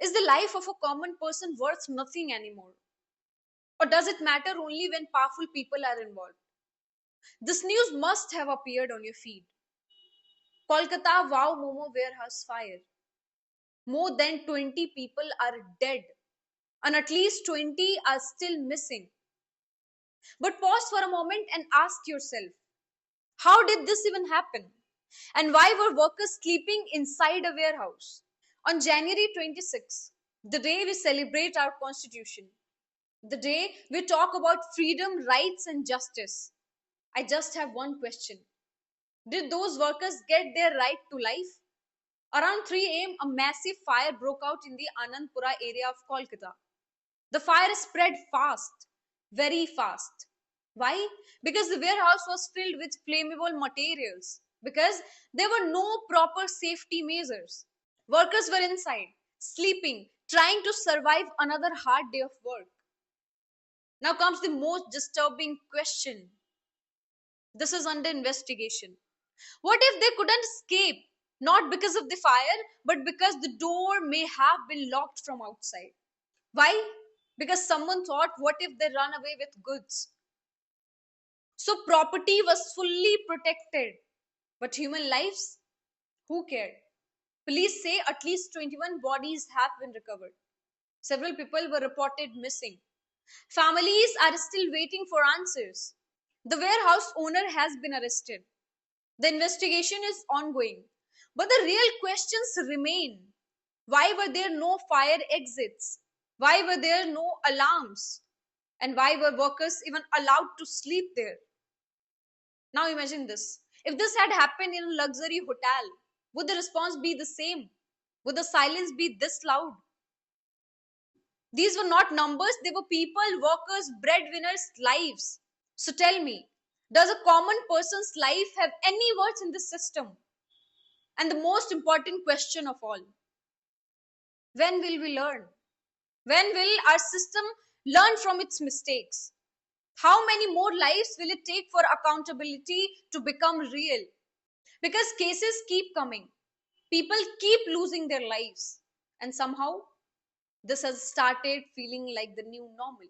Is the life of a common person worth nothing anymore? Or does it matter only when powerful people are involved? This news must have appeared on your feed. Kolkata Wow Momo warehouse fire. More than 20 people are dead, and at least 20 are still missing. But pause for a moment and ask yourself, how did this even happen? And why were workers sleeping inside a warehouse? On January 26, the day we celebrate our constitution, the day we talk about freedom, rights, and justice, I just have one question. Did those workers get their right to life? Around 3 a.m., a massive fire broke out in the Anandpura area of Kolkata. The fire spread fast, very fast. Why? Because the warehouse was filled with flammable materials, because there were no proper safety measures. Workers were inside, sleeping, trying to survive another hard day of work. Now comes the most disturbing question. This is under investigation. What if they couldn't escape? Not because of the fire, but because the door may have been locked from outside. Why? Because someone thought, what if they run away with goods? So property was fully protected. But human lives? Who cared? Police say at least 21 bodies have been recovered. Several people were reported missing. Families are still waiting for answers. The warehouse owner has been arrested. The investigation is ongoing. But the real questions remain. Why were there no fire exits? Why were there no alarms? And why were workers even allowed to sleep there? Now imagine this. If this had happened in a luxury hotel, would the response be the same? Would the silence be this loud? These were not numbers, they were people, workers, breadwinners' lives. So tell me, does a common person's life have any worth in this system? And the most important question of all, when will we learn? When will our system learn from its mistakes? How many more lives will it take for accountability to become real? Because cases keep coming, people keep losing their lives, and somehow this has started feeling like the new normal.